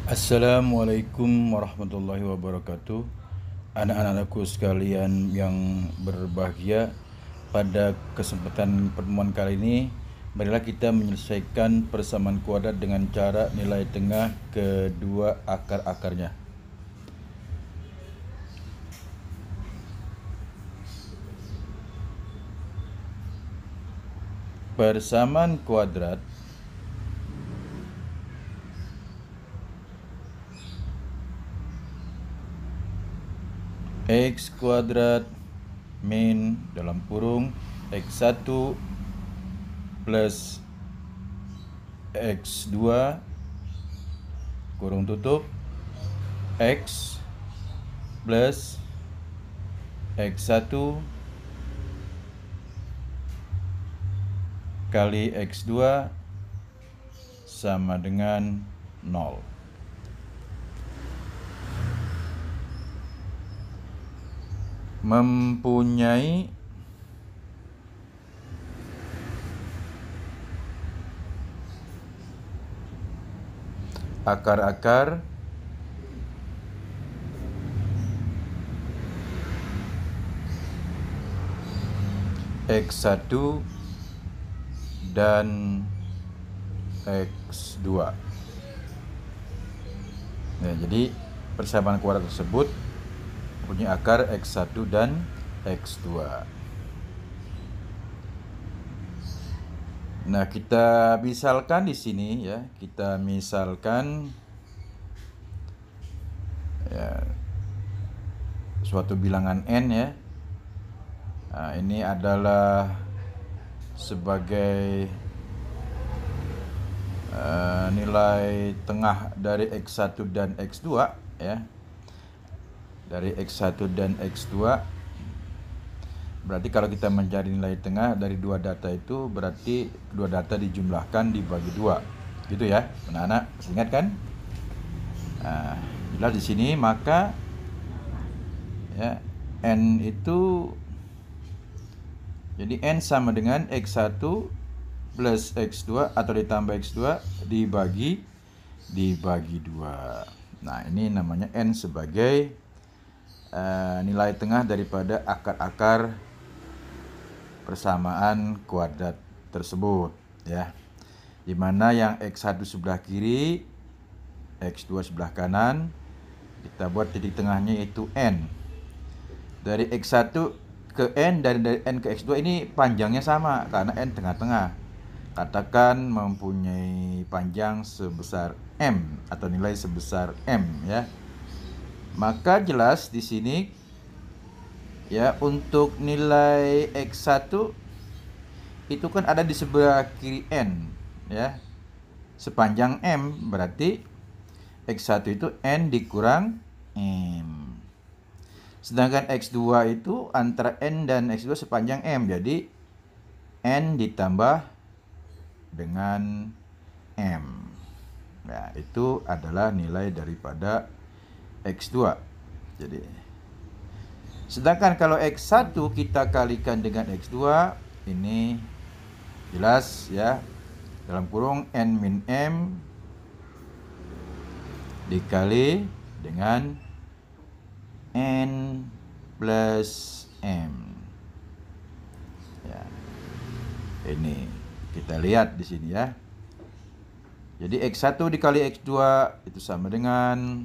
Assalamualaikum warahmatullahi wabarakatuh. Anak-anakku sekalian yang berbahagia, pada kesempatan pertemuan kali ini marilah kita menyelesaikan persamaan kuadrat dengan cara nilai tengah kedua akar-akarnya. Persamaan kuadrat X kuadrat min dalam kurung X1 plus X2 kurung tutup X plus X1 kali X2 sama dengan 0. Mempunyai akar-akar X1 dan X2. Nah, jadi persamaan kuadrat tersebut punya akar X1 dan X2. Nah, kita misalkan di sini ya, kita misalkan ya, suatu bilangan n ya. Nah, ini adalah sebagai nilai tengah dari X1 dan X2 ya. Dari X1 dan X2, berarti kalau kita mencari nilai tengah dari dua data itu, berarti dua data dijumlahkan dibagi dua, gitu ya anak-anak, masih ingat kan? Nah, jelas di sini, maka ya n itu jadi n sama dengan X1 plus X2 atau ditambah X2 dibagi 2. Nah, ini namanya n sebagai nilai tengah daripada akar-akar persamaan kuadrat tersebut ya, dimana yang X1 sebelah kiri, X2 sebelah kanan, kita buat titik tengahnya yaitu n. Dari X1 ke n, dari n ke X2 ini panjangnya sama karena n tengah-tengah. Katakan mempunyai panjang sebesar m atau nilai sebesar m ya. Maka jelas di sini ya, untuk nilai X1 itu kan ada di sebelah kiri n ya, sepanjang m, berarti X1 itu n dikurang m. Sedangkan X2 itu antara n dan X2 sepanjang m, jadi n ditambah dengan m. Nah, itu adalah nilai daripada X2. Jadi, sedangkan kalau X1 kita kalikan dengan X2, ini jelas ya, dalam kurung n min m dikali dengan n plus m. Ya. Ini kita lihat di sini ya. Jadi X1 dikali X2 itu sama dengan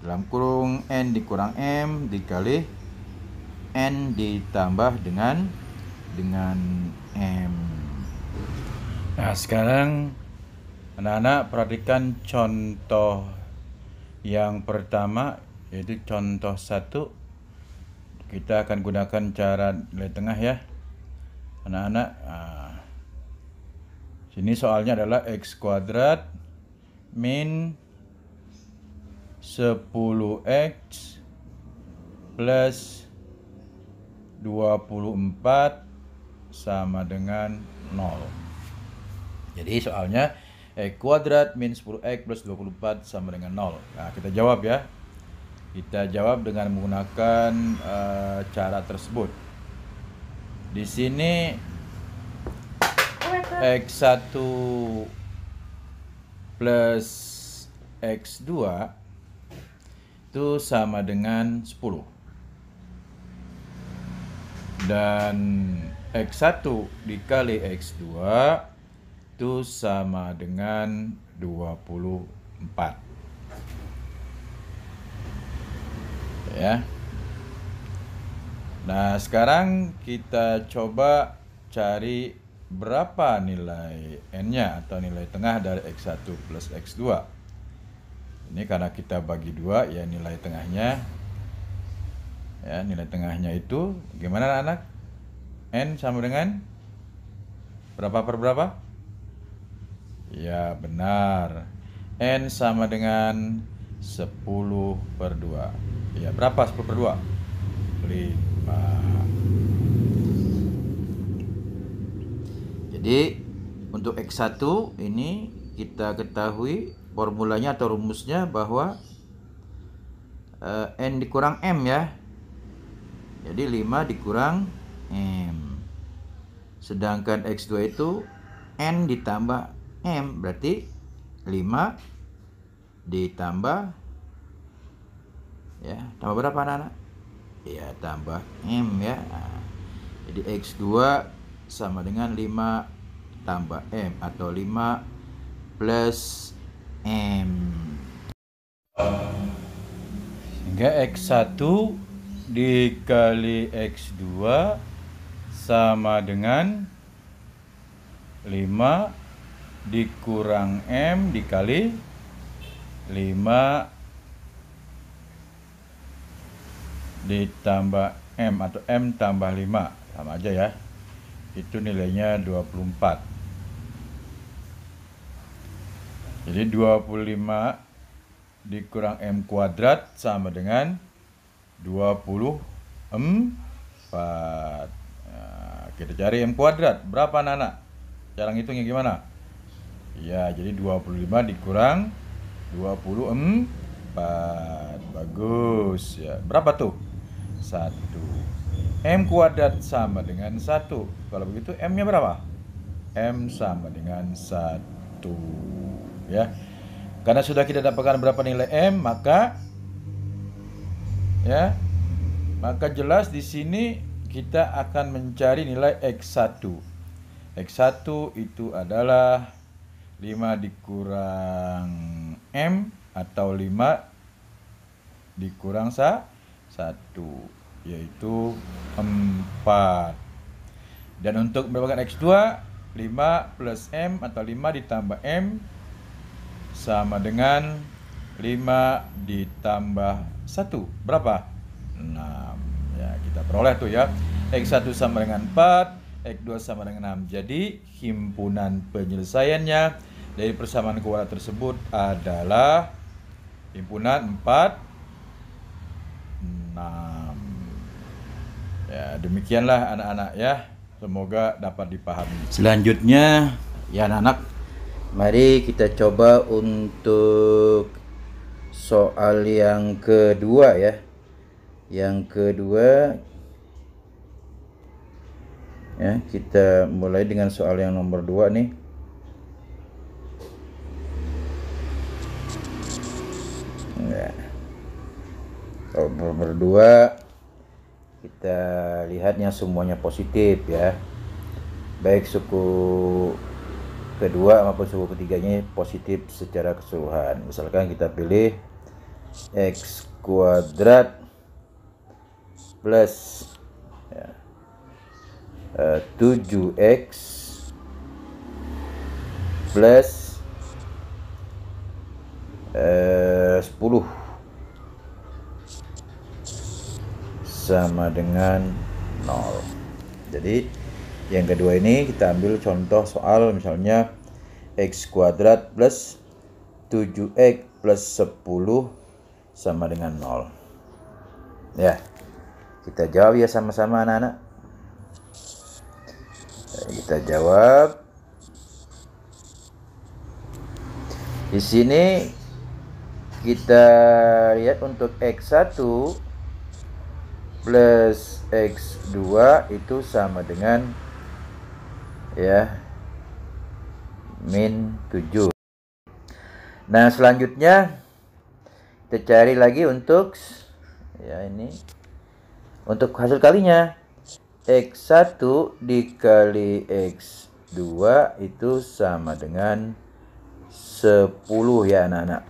dalam kurung n dikurang m dikali n ditambah dengan m. Nah, sekarang anak-anak perhatikan contoh yang pertama, yaitu contoh 1. Kita akan gunakan cara nilai tengah ya anak-anak. Sini soalnya adalah X kuadrat min 10x plus 24 sama dengan 0. Jadi soalnya X kuadrat min 10x plus 24 sama dengan 0. Nah, kita jawab ya. Kita jawab dengan menggunakan cara tersebut. Di sini X1 plus X2 itu sama dengan 10. Dan X1 dikali X2 itu sama dengan 24. Ya. Nah, sekarang kita coba cari berapa nilai N-nya atau nilai tengah dari X1 plus X2. Ini karena kita bagi 2 ya nilai tengahnya. Ya, nilai tengahnya itu gimana anak? N sama dengan berapa per berapa? Ya, benar. N sama dengan 10 per 2. Ya, berapa 10 per 2? 5. Jadi untuk X1 ini kita ketahui formulanya atau rumusnya bahwa N dikurang M ya. Jadi 5 dikurang M. Sedangkan X2 itu N ditambah M. Berarti 5 ditambah ya, tambah berapa anak-anak? Ya, tambah M ya. Nah, jadi X2 sama dengan 5 tambah M atau 5 plus M. Sehingga X1 dikali X2 sama dengan 5 dikurang M dikali 5 ditambah M atau M tambah 5. Sama aja ya. Itu nilainya 24. Jadi 25 dikurang M kuadrat sama dengan 24. Nah, kita cari M kuadrat. Berapa anak-anak? Cara ngitungnya gimana? Ya, jadi 25 dikurang 24. Bagus ya. Berapa tuh? 1. M kuadrat sama dengan 1. Kalau begitu M-nya berapa? M sama dengan 1. Ya. Karena sudah kita dapatkan berapa nilai M, maka jelas di sini kita akan mencari nilai X1. X1 itu adalah 5 dikurang M atau 5 dikurang 1, yaitu 4. Dan untuk mendapatkan X2, 5 plus M atau 5 ditambah M sama dengan 5 ditambah 1. Berapa? 6. Ya, kita peroleh tuh ya. X1 sama dengan 4, X2 sama dengan 6. Jadi, himpunan penyelesaiannya dari persamaan kuadrat tersebut adalah himpunan 4, 6. Ya, demikianlah anak-anak ya. Semoga dapat dipahami. Selanjutnya, ya anak-anak, mari kita coba untuk soal yang kedua ya. Yang kedua ya, kita mulai dengan soal yang nomor 2 nih. Ya. Soal nomor 2 kita lihatnya semuanya positif ya. Baik suku kedua maupun suku ketiganya positif secara keseluruhan. Misalkan kita pilih X kuadrat plus 7X plus 10 sama dengan 0. Jadi yang kedua ini kita ambil contoh soal misalnya X kuadrat plus 7X plus 10 sama dengan 0. Ya, kita jawab ya sama-sama anak-anak. Kita jawab. Di sini kita lihat untuk X1 plus X2 itu sama dengan ya min 7. Nah, selanjutnya kita cari lagi untuk ini untuk hasil kalinya. X1 dikali X2 itu sama dengan 10 ya anak-anak.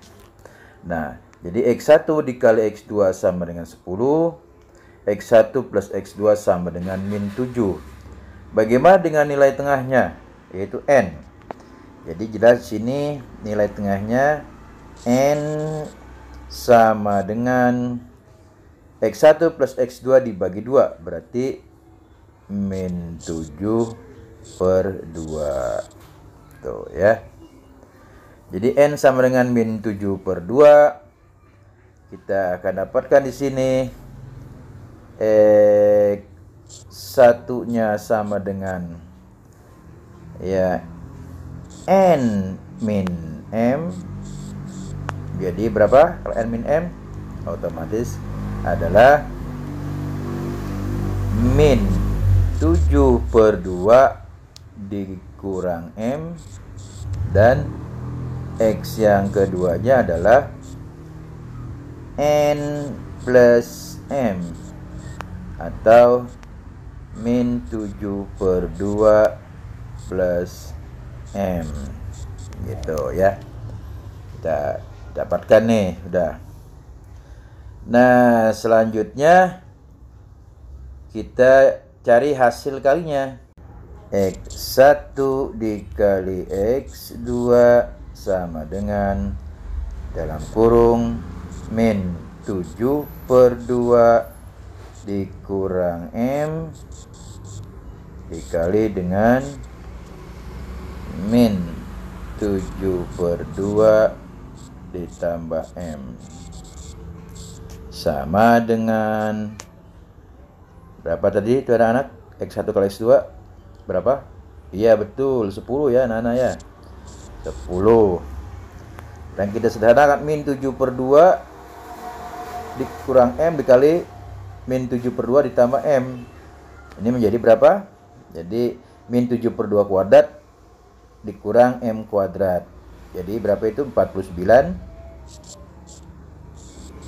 Nah, jadi X1 dikali X2 sama dengan 10. X1 plus X2 sama dengan min 7. Bagaimana dengan nilai tengahnya? Yaitu N. Jadi jelas sini nilai tengahnya N sama dengan X1 plus X2 dibagi 2. Berarti min 7 per 2. Tuh ya. Jadi N sama dengan min 7 per 2. Kita akan dapatkan di sini X1-nya sama dengan ya N min M. Jadi berapa kalau N min M? Otomatis adalah min 7 per 2 dikurang M, dan X yang keduanya adalah N plus M, atau min 7 per 2 plus M, gitu ya. Kita dapatkan nih, udah. Nah, selanjutnya kita cari hasil kalinya. X1 dikali X2 sama dengan dalam kurung min 7 per 2 dikurang M dikali dengan min 7 per 2 ditambah M sama dengan berapa tadi itu anak-anak? X1 kali X2 berapa? Iya betul, 10 ya anak-anak ya. 10. Dan kita sederhanakan min 7 per 2 dikurang M dikali min 7 per 2 ditambah M. Ini menjadi berapa? Jadi min 7 per 2 kuadrat dikurang M kuadrat. Jadi berapa itu? 49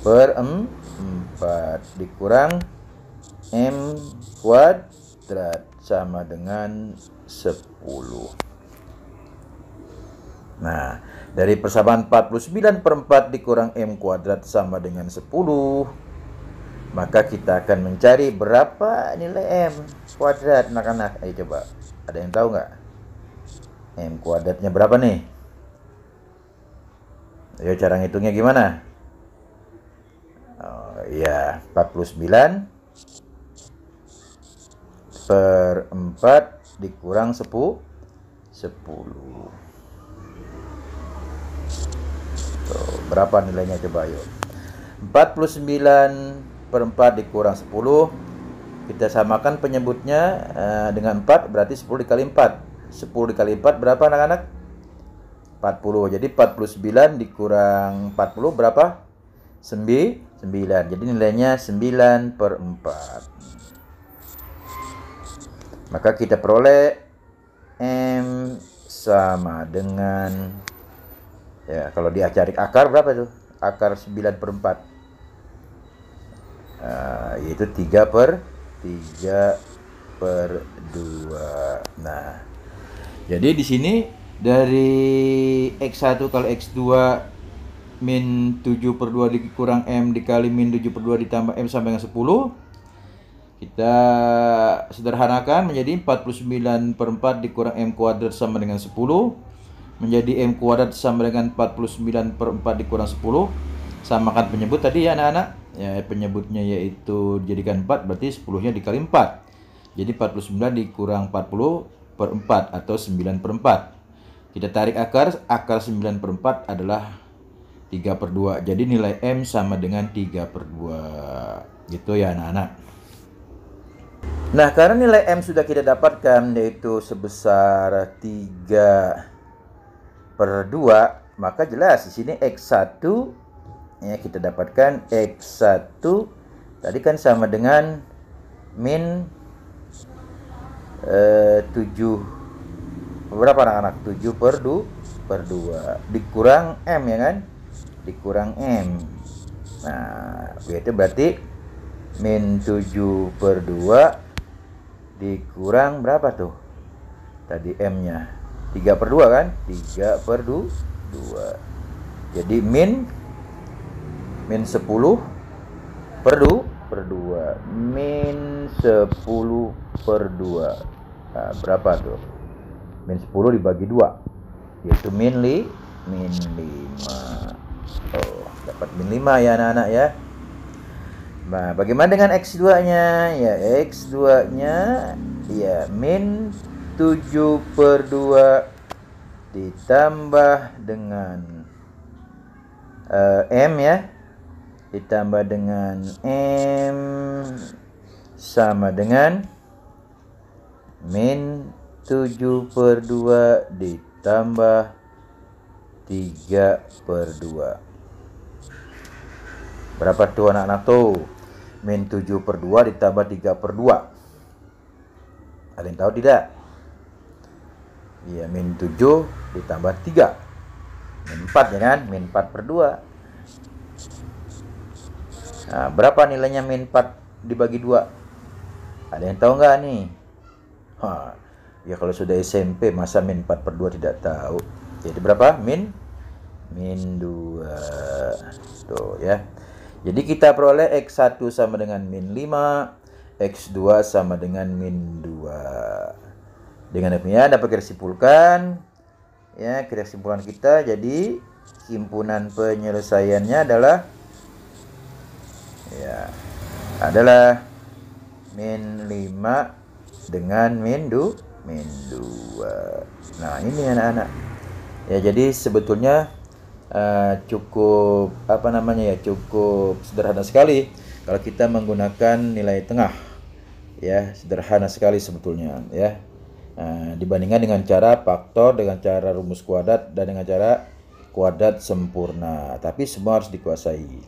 per 4 dikurang M kuadrat sama dengan 10. Nah, dari persamaan 49 per 4 dikurang M kuadrat sama dengan 10, maka kita akan mencari berapa nilai M kuadrat anak-anak. Ayo coba, ada yang tahu nggak? M kuadratnya berapa nih? Ayo cara ngitungnya gimana? Oh, ya, 49 per 4 dikurang 10. Tuh, berapa nilainya coba yuk. 49 per 4 dikurang 10. Kita samakan penyebutnya dengan 4, berarti 10 dikali 4. 10 dikali 4 berapa anak-anak? 40. Jadi 49 dikurang 40 berapa? 9. Jadi nilainya 9 per 4. Maka kita peroleh M sama dengan, ya kalau cari akar berapa tuh? Akar 9 per 4 yaitu 3 per 2. Nah, jadi di sini dari X1 kali X2 min 7 per 2 dikurang M dikali min 7 per 2 ditambah M sampai dengan 10. Kita sederhanakan menjadi 49 per 4 dikurang M kuadrat sama dengan 10. Menjadi M kuadrat sama dengan 49 per 4 dikurang 10. Samakan penyebut tadi ya anak-anak. Ya, penyebutnya yaitu dijadikan 4, berarti 10-nya dikali 4. Jadi 49 dikurang 40 per 4 atau 9 per 4. Kita tarik akar 9 per 4 adalah 3 per 2. Jadi nilai M sama dengan 3 per 2. Gitu ya anak-anak. Nah, karena nilai M sudah kita dapatkan yaitu sebesar 3 per 2, maka jelas di sini X1 ya kita dapatkan X1 tadi kan sama dengan min 7 berapa anak-anak? 7 per 2. per 2 dikurang M ya kan, dikurang M. Nah itu berarti min 7 per 2 dikurang berapa tuh tadi M nya, 3 per 2 kan, 3 per 2. Jadi min 10 per 2 min 10 per 2. Nah, berapa tuh? Min 10 dibagi 2 yaitu min 5. Oh, dapat min 5 ya anak-anak ya. Nah, bagaimana dengan X2-nya? Ya, X2-nya ya min 7 per 2 ditambah dengan M ya, ditambah dengan M sama dengan min 7 per 2 ditambah 3 per 2. Berapa tuh anak-anak tuh? Min 7 per 2 ditambah 3 per 2. Ada yang tahu tidak? Iya, min 7 ditambah 3. Min 4 ya kan? Min 4 per 2. Nah, berapa nilainya min 4 dibagi 2? Ada yang tahu nggak nih? Ya kalau sudah SMP masa min 4 per 2 tidak tahu. Jadi berapa? Min 2. Tuh ya. Jadi kita peroleh X1 sama dengan min 5, X2 sama dengan min 2. Dengan demikian dapat kita simpulkan ya, kesimpulan kita jadi himpunan penyelesaiannya adalah min 5 dengan min 2. Nah, ini anak-anak. Ya, jadi sebetulnya cukup cukup sederhana sekali kalau kita menggunakan nilai tengah. Ya, sederhana sekali sebetulnya ya. Dibandingkan dengan cara faktor, dengan cara rumus kuadrat dan dengan cara kuadrat sempurna, tapi semua harus dikuasai.